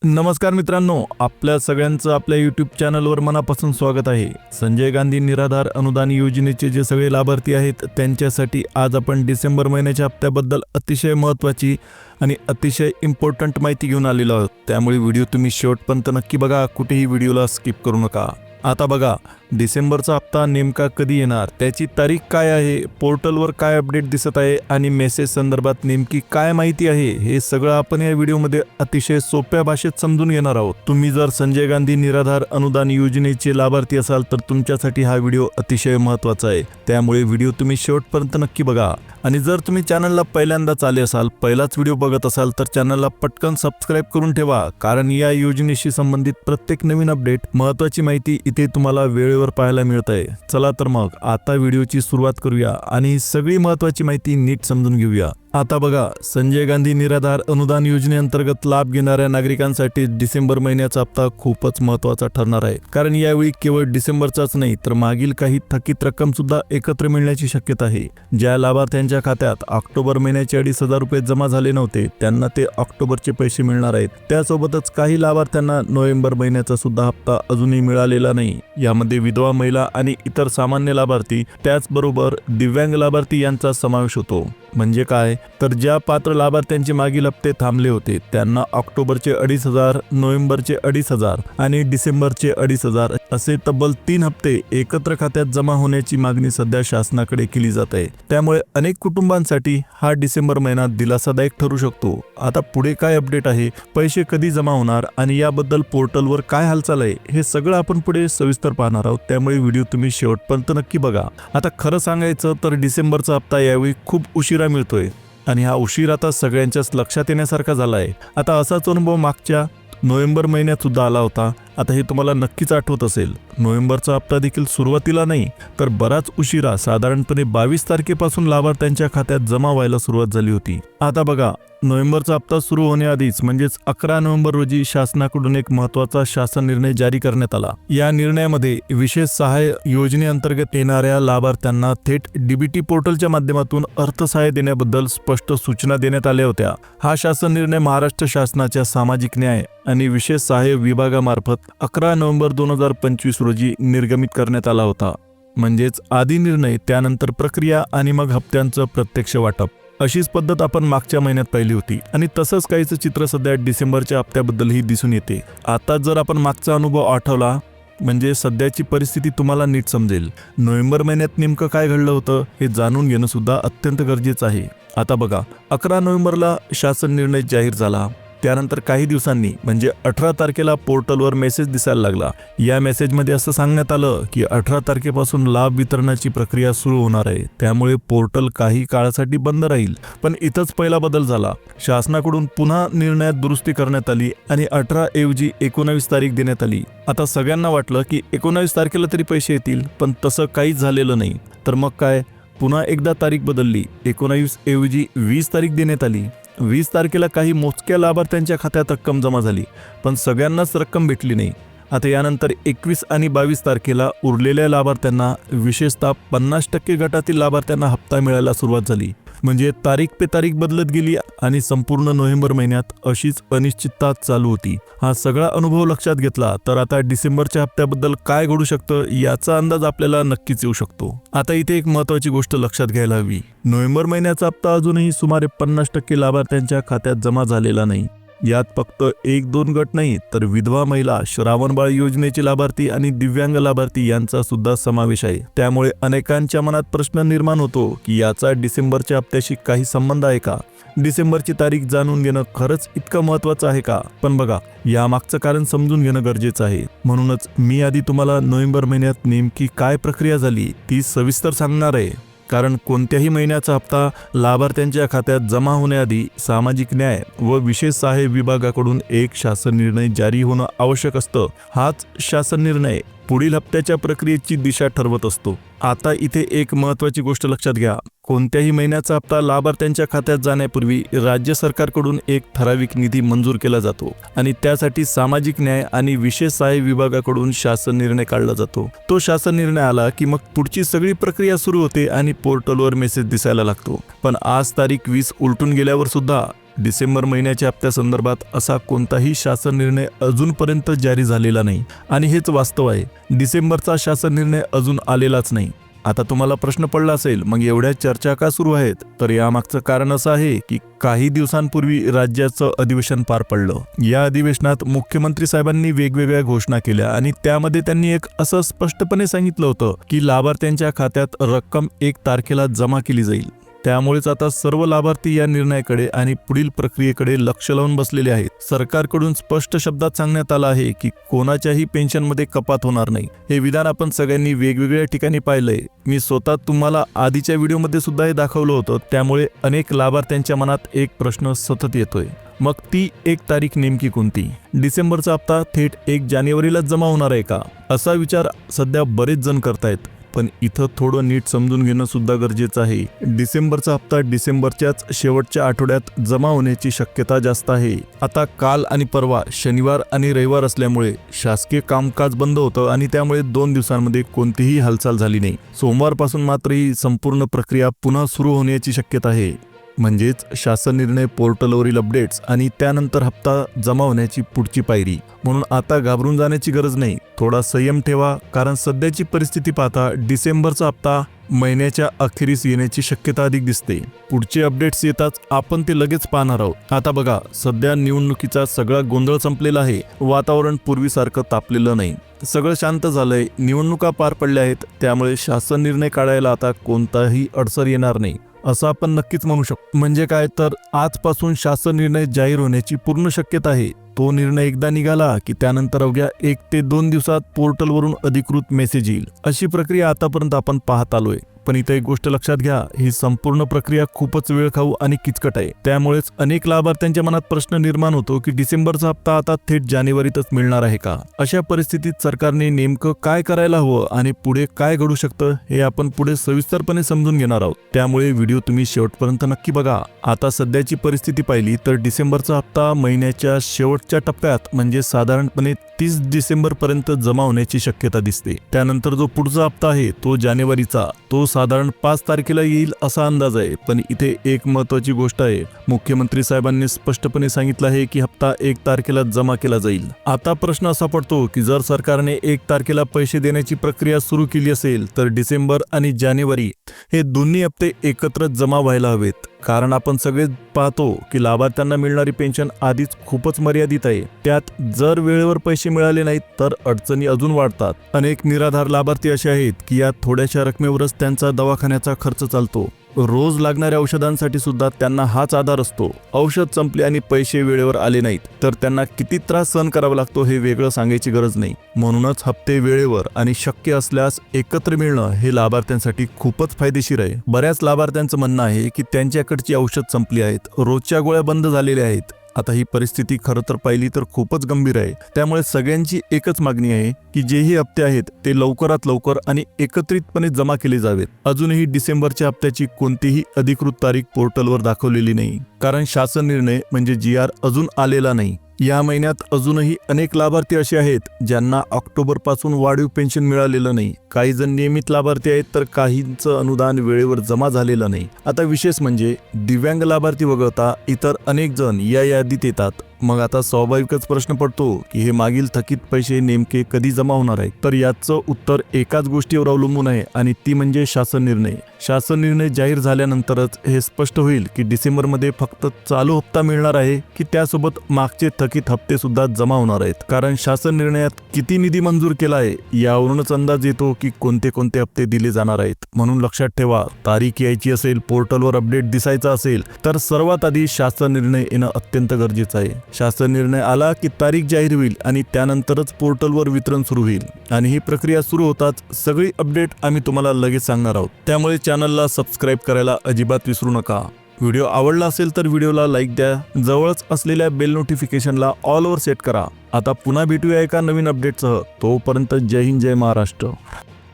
नमस्कार मित्रांनो, आपल्या सगळ्यांचं आपल्या यूट्यूब चॅनलवर मनापासून स्वागत आहे। संजय गांधी निराधार अनुदान योजनेचे जे सगळे लाभार्थी आहेत त्यांच्यासाठी आज आपण डिसेंबर महिन्याच्या हप्त्याबद्दल अतिशय महत्त्वाची आणि अतिशय इम्पॉर्टंट माहिती घेऊन आलेलो आहोत। त्यामुळे व्हिडिओ तुम्ही शेवटपर्यंत नक्की बघा, कुठेही व्हिडिओला स्किप करू नका। आता बघा, डिसेंबरचा हप्ता नेमका कधी येणार, त्याची तारीख काय आहे, पोर्टलवर काय अपडेट दिसत आहे आणि मेसेज संदर्भात नेमकी काय माहिती आहे, हे सगळं आपण या व्हिडिओमध्ये अतिशय सोप्या भाषेत समजून घेणार आहोत। तुम्ही जर संजय गांधी निराधार अनुदान योजनेचे लाभार्थी असाल तर तुमच्यासाठी हा व्हिडिओ अतिशय महत्त्वाचा आहे। त्यामुळे व्हिडिओ तुम्ही शेवटपर्यंत नक्की बघा। आणि जर तुम्ही चॅनलला पहिल्यांदाच आले असाल, पहिलाच व्हिडिओ बघत असाल तर चॅनलला पटकन सबस्क्राइब करून ठेवा, कारण या योजनेशी संबंधित प्रत्येक नवीन अपडेट, महत्त्वाची माहिती इथे तुम्हाला वेळेवर पाहायला मिळत आहे। चला तर मग आता व्हिडिओची सुरुवात करूया आणि सगळी महत्त्वाची माहिती नीट समजून घेऊया। आता बघा, संजय गांधी निराधार अनुदान योजनेअंतर्गत लाभ घेणाऱ्या नागरिकांसाठी डिसेंबर महिन्याचा हप्ता खूपच महत्त्वाचा ठरणार आहे, कारण यावेळी केवळ डिसेंबरचाच नाही तर मागील काही थकीत रक्कम सुद्धा एकत्र मिळण्याची शक्यता आहे। ज्या लाभार्थ्यांच्या खात्यात ऑक्टोबर महिन्याचे 2,500 रुपये जमा झाले नव्हते त्यांना ते ऑक्टोबरचे पैसे मिळणार आहेत। त्यासोबतच काही लाभार्थ्यांना नोव्हेंबर महिन्याचा सुद्धा हप्ता अजूनही मिळालेला नाही। यामध्ये विधवा महिला आणि इतर सामान्य लाभार्थी, त्याचबरोबर दिव्यांग लाभार्थी यांचा समावेश होतो। म्हणजे काय, तर ज्या पात्र लाभार्थ्यांचे मागील हप्ते थांबले होते त्यांना ऑक्टोबरचे 2,500, नोव्हेंबरचे 2,500 आणि डिसेंबरचे 2,500 असे तब्बल 3 हप्ते एकत्र खात्यात जमा होण्याची मागणी सध्या शासनाकडे केली जात आहे। त्यामुळे अनेक कुटुंबांसाठी हा डिसेंबर महिना दिलासादायक ठरू शकतो। आता पुढे काय अपडेट आहे, पैसे कधी जमा होणार आणि याबद्दल पोर्टलवर काय हालचाल आहे, हे सगळं आपण पुढे सविस्तर पाहणार आहोत। त्यामुळे व्हिडिओ तुम्ही शेवटपर्यंत नक्की बघा। आता खरं सांगायचं तर डिसेंबरचा हप्ता यावेळी खूप उशिरा मिळतोय आणि हा उशीर आता सगळ्यांच्याच लक्षात येण्यासारखा झाला आहे। आता असाच अनुभव मागच्या नोव्हेंबर महिन्यात सुद्धा आला होता। आता हे तुम्हाला नक्कीच आठवत असेल, नोव्हेंबरचा हप्ता देखील सुरुवातीला नाही तर बराच उशिरा, साधारणपणे 22 तारखेपासून लाभार्थ्यांच्या खात्यात जमा व्हायला सुरुवात झाली होती। आता बघा, नोव्हेंबरचा हप्ता सुरू होण्याआधीच म्हणजेच 11 नोव्हेंबर रोजी शासनाकडून एक महत्त्वाचा शासन निर्णय जारी करण्यात आला। या निर्णयामध्ये विशेष सहाय्य योजनेअंतर्गत येणाऱ्या लाभार्थ्यांना थेट डीबीटी पोर्टलच्या माध्यमातून अर्थसहाय्य देण्याबद्दल स्पष्ट सूचना देण्यात आल्या होत्या। हा शासन निर्णय महाराष्ट्र शासनाच्या सामाजिक न्याय आणि विशेष सहाय्य विभागामार्फत 11 नोव्हेंबर 2025 रोजी निर्गमित करण्यात आला होता। म्हणजेच आधी निर्णय, त्यानंतर प्रक्रिया आणि मग हप्त्यांचं प्रत्यक्ष वाटप, अशीच पद्धत आपण मागच्या महिन्यात पाहिली होती आणि तसंच काहीचं चित्र सध्या डिसेंबरच्या हप्त्याबद्दलही दिसून येते। आता जर आपण मागचा अनुभव आठवला म्हणजे सध्याची परिस्थिती तुम्हाला नीट समजेल। नोव्हेंबर महिन्यात नेमकं काय घडलं होतं हे जाणून घेणं सुद्धा अत्यंत गरजेचं आहे। आता बघा, 11 नोव्हेंबरला शासन निर्णय जाहीर झाला, त्यानंतर काही दिवसांनी म्हणजे 18 तारखेला पोर्टलवर मेसेज दिसायला लागला। या मेसेजमध्ये असं सांगण्यात आलं की 18 तारखेपासून लाभ वितरणाची प्रक्रिया सुरू होणार आहे, त्यामुळे पोर्टल काही काळासाठी बंद राहील। पण इथंच पहिला बदल झाला, शासनाकडून पुन्हा निर्णयात दुरुस्ती करण्यात आली आणि 18 ऐवजी 19 तारीख देण्यात आली। आता सगळ्यांना वाटलं की 19 तारखेला तरी पैसे येतील, पण तसं काहीच झालेलं नाही। तर मग काय, पुन्हा एकदा तारीख बदलली, 19 ऐवजी 20 तारीख देण्यात आली। 20 तारखेला काही मोजक्या लाभार्थ्यांच्या खात्यात रक्कम जमा झाली, पण सगळ्यांनाच रक्कम भेटली नाही। आता यानंतर 21 आणि 22 तारखेला उरलेल्या लाभार्थ्यांना, विशेषतः 50% गटातील लाभार्थ्यांना हप्ता मिळायला सुरुवात झाली। म्हणजे तारीख पे तारीख बदलत गेली आणि संपूर्ण नोव्हेंबर महिन्यात अशीच अनिश्चितता चालू होती। हा सगळा अनुभव लक्षात घेतला तर आता डिसेंबरच्या हप्त्याबद्दल काय घडू शकतं याचा अंदाज आपल्याला नक्कीच येऊ शकतो। आता इथे एक महत्त्वाची गोष्ट लक्षात घ्यायला हवी, नोव्हेंबर महिन्याचा हप्ता अजूनही सुमारे 50% लाभार्थ्यांच्या खात्यात जमा झालेला नाही। यात फक्त 1-2 गट नाही तर विधवा महिला, श्रावणबाळ योजनेचे लाभार्थी आणि दिव्यांग लाभार्थी यांचा सुद्धा समावेश आहे। त्यामुळे अनेकांच्या मनात प्रश्न निर्माण होतो की याचा डिसेंबरच्या हप्त्याशी काही संबंध आहे का, डिसेंबरची तारीख जाणून घेणं खरंच इतकं महत्त्वाचं आहे का। पण बघा, यामागचं कारण समजून घेणं गरजेचं आहे। म्हणूनच मी आधी तुम्हाला नोव्हेंबर महिन्यात नेमकी काय प्रक्रिया झाली ती सविस्तर सांगणार आहे, कारण कोणत्याही महिन्याचा हप्ता लाभार्थ्यांच्या खात्यात जमा होण्याआधी सामाजिक न्याय व विशेष सहाय्य विभागाकडून एक शासन निर्णय जारी होणं आवश्यक असतं। हाच शासन निर्णय पुढील हप्त्याच्या प्रक्रियेची दिशा ठरवत असतो। आता इथे एक महत्त्वाची गोष्ट लक्षात घ्या, कोणत्याही महिन्याचा हप्ता लाभार्थ्यांच्या खात्यात जाण्यापूर्वी राज्य सरकारकडून एक ठराविक निधी मंजूर केला जातो आणि त्यासाठी सामाजिक न्याय आणि विशेष सहाय्य विभागाकडून शासन निर्णय काढला जातो। तो शासन निर्णय आला की मग पुढची सगळी प्रक्रिया सुरू होते आणि पोर्टलवर मेसेज दिसायला लागतो। पण आज तारीख 20 उलटून गेल्यावर सुद्धा डिसेंबर महिन्याच्या हप्त्यासंदर्भात असा कोणताही शासन निर्णय अजूनपर्यंत जारी झालेला नाही आणि हेच वास्तव आहे. डिसेंबरचा शासन निर्णय अजून आलेलाच नाही. आता तुम्हाला प्रश्न पडला असेल, मग एवढ्या चर्चा का सुरू आहेत? तर यामागचं कारण असं आहे की काही दिवसांपूर्वी राज्याचं अधिवेशन पार पडलं. या अधिवेशनात मुख्यमंत्री साहेबांनी वेगवेगळ्या घोषणा केल्या आणि त्यामध्ये त्यांनी एक असं स्पष्टपणे सांगितलं होतं की लाभार्थ्यांच्या खात्यात रक्कम 1 तारखेला जमा केली जाईल. त्यामुळेच आता सर्व लाभार्थी या निर्णयाकडे आणि पुढील प्रक्रियेकडे लक्ष लावून बसलेले आहेत. सरकारकडून स्पष्ट शब्दात सांगण्यात आलं आहे की कोणाच्याही पेन्शनमध्ये कपात होणार नाही. हे विधान आपण सगळ्यांनी वेगवेगळ्या ठिकाणी पाहिलंय. मी स्वतः तुम्हाला आधीच्या व्हिडिओमध्ये सुद्धा हे दाखवलं होतं. त्यामुळे अनेक लाभार्थ्यांच्या मनात एक प्रश्न सतत येतोय, मग ती 1 तारीख नेमकी कोणती? डिसेंबरचा हप्ता थेट 1 जानेवारीलाच जमा होणार आहे का? असा विचार सध्या बरेच जण करतायत. पण इथं थोडं नीट समजून घेणं सुद्धा गरजेचं आहे. डिसेंबरचा हप्ता डिसेंबरच्याच शेवटच्या आठवड्यात जमा होण्याची शक्यता जास्त आहे. आता काल आणि परवा शनिवार आणि रविवार असल्यामुळे शासकीय कामकाज बंद होतं आणि त्यामुळे 2 दिवसांमध्ये कोणतीही हालचाल झाली नाही. सोमवारपासून मात्र ही संपूर्ण प्रक्रिया पुन्हा सुरू होण्याची शक्यता आहे. म्हणजेच शासन निर्णय, पोर्टलवरील अपडेट्स आणि त्यानंतर हप्ता जमा होण्याची पुढची पायरी. म्हणून आता घाबरून जाण्याची गरज नाही. थोडा संयम ठेवा, कारण सध्याची परिस्थिती पाहता डिसेंबरचा हप्ता महिन्याच्या अखेरीस येण्याची शक्यता अधिक दिसते. पुढचे अपडेट्स येताच आपण ते लगेच पाहणार आहोत. आता बघा, सध्या निवडणुकीचा सगळा गोंधळ संपलेला आहे. वातावरण पूर्वीसारखं तापलेलं नाही. सगळं शांत झालंय. निवडणुका पार पडल्या आहेत. त्यामुळे शासन निर्णय काढायला आता कोणताही अडसर येणार नाही असं आपण नक्कीच म्हणू शकतो. म्हणजे काय, तर आजपासून शासन निर्णय जाहीर होण्याची पूर्ण शक्यता आहे. तो निर्णय एकदा निघाला की त्यानंतर अवघ्या 1 ते 2 दिवसात पोर्टलवरून अधिकृत मेसेज येईल. अशी प्रक्रिया आतापर्यंत आपण पाहत आलोय. पण इथे एक गोष्ट लक्षात घ्या, ही संपूर्ण प्रक्रिया खूपच वेळ खाऊ आणि किचकट आहे. त्यामुळेच अनेक लाभार्थ्यांच्या मनात प्रश्न निर्माण होतो की डिसेंबरचा हप्ता आता थेट जानेवारीतच मिळणार आहे का? अशा परिस्थितीत सरकारने नेमकं काय करायला हवं आणि पुढे काय घडू शकतं हे आपण पुढे सविस्तरपणे समजून घेणार आहोत. त्यामुळे व्हिडिओ तुम्ही शेवटपर्यंत नक्की बघा. आता सध्याची परिस्थिती पाहिली तर डिसेंबरचा हप्ता महिन्याच्या शेवटच्या टप्प्यात म्हणजे साधारणपणे 30 डिसेंबर पर्यंत जमा होण्याची शक्यता दिसते. त्यानंतर जो पुढचा हप्ता आहे तो जानेवारीचा, तो साधारण 5 तारखेला येईल असा अंदाज आहे. पण इथे एक महत्वाची गोष्ट आहे. मुख्यमंत्री साहेबांनी स्पष्टपणे सांगितलं आहे की हप्ता 1 तारखेला जमा केला जाईल. आता प्रश्न असा पडतो की जर सरकारने 1 तारखेला पैसे देण्याची प्रक्रिया सुरू केली असेल तर डिसेंबर आणि जानेवारी हे दोन्ही हप्ते एकत्र जमा व्हायला हवेत. कारण आपण सगळे पाहतो की लाभार्थ्यांना मिळणारी पेन्शन आधीच खूपच मर्यादित आहे. त्यात जर वेळेवर पैसे मिळाले नाहीत तर अडचणी अजून वाढतात. अनेक निराधार लाभार्थी असे आहेत की या थोड्याशा रकमेवरच त्यांचा दवाखान्याचा खर्च चालतो. रोज लागणाऱ्या औषधांसाठी सुद्धा त्यांना हाच आधार असतो. औषध संपले आणि पैसे वेळेवर आले नाहीत तर त्यांना किती त्रास सहन करावा लागतो हे वेगळं सांगायची गरज नाही. म्हणूनच हप्ते वेळेवर आणि शक्य असल्यास एकत्र मिळणं हे लाभार्थ्यांसाठी खूपच फायदेशीर आहे. बऱ्याच लाभार्थ्यांचं म्हणणं आहे की त्यांच्याकडची औषध संपली आहेत, रोजच्या गोळ्या बंद झालेल्या आहेत. आता ही परिस्थिती खरं तर पाहिली तर खूपच गंभीर आहे. त्यामुळे सगळ्यांची एकच मागणी आहे की जेही हप्ते आहेत ते लवकरात लवकर आणि एकत्रितपणे जमा केले जावेत. अजूनही डिसेंबरच्या हप्त्याची कोणतीही अधिकृत तारीख पोर्टलवर दाखवलेली नाही, कारण शासन निर्णय म्हणजे GR अजून आलेला नाही. या महिन्यात अजूनही अनेक लाभार्थी असे आहेत ज्यांना ऑक्टोबरपासून वाढीव पेन्शन मिळालेलं नाही. काही जण नियमित लाभार्थी आहेत तर काहींचं अनुदान वेळेवर जमा झालेलं नाही. आता विशेष म्हणजे दिव्यांग लाभार्थी वगळता इतर अनेक जण या यादीत येतात. मग आता स्वाभाविकच प्रश्न पडतो की हे मागील थकीत पैसे नेमके कधी जमा होणार आहेत? तर याचं उत्तर एकाच गोष्टीवर अवलंबून आहे आणि ती म्हणजे शासन निर्णय. शासन निर्णय जाहीर झाल्यानंतरच हे स्पष्ट होईल की डिसेंबरमध्ये फक्त चालू हप्ता मिळणार आहे की त्यासोबत मागचे थकीत हप्ते सुद्धा जमा होणार आहेत. कारण शासन निर्णयात किती निधी मंजूर केला आहे यावरूनच अंदाज येतो की कोणते कोणते हप्ते दिले जाणार आहेत. म्हणून लक्षात ठेवा, तारीख यायची असेल, पोर्टलवर अपडेट दिसायचा असेल तर सर्वात आधी शासन निर्णय येणं अत्यंत गरजेचं आहे. शासन निर्णय आला की तारीख जाहीर होईल आणि त्यानंतरच पोर्टलवर वितरण सुरू होईल. आणि ही प्रक्रिया सुरू होताच सगळी अपडेट आम्ही तुम्हाला लगेच सांगणार आहोत. त्यामुळे चॅनलला सबस्क्राईब करायला अजिबात विसरू नका. व्हिडिओ आवडला असेल तर व्हिडिओला लाईक द्या. जवळच असलेल्या बेल नोटिफिकेशनला ऑलवर सेट करा. आता पुन्हा भेटूया एका नवीन अपडेटसह. तोपर्यंत जय हिंद, जय महाराष्ट्र.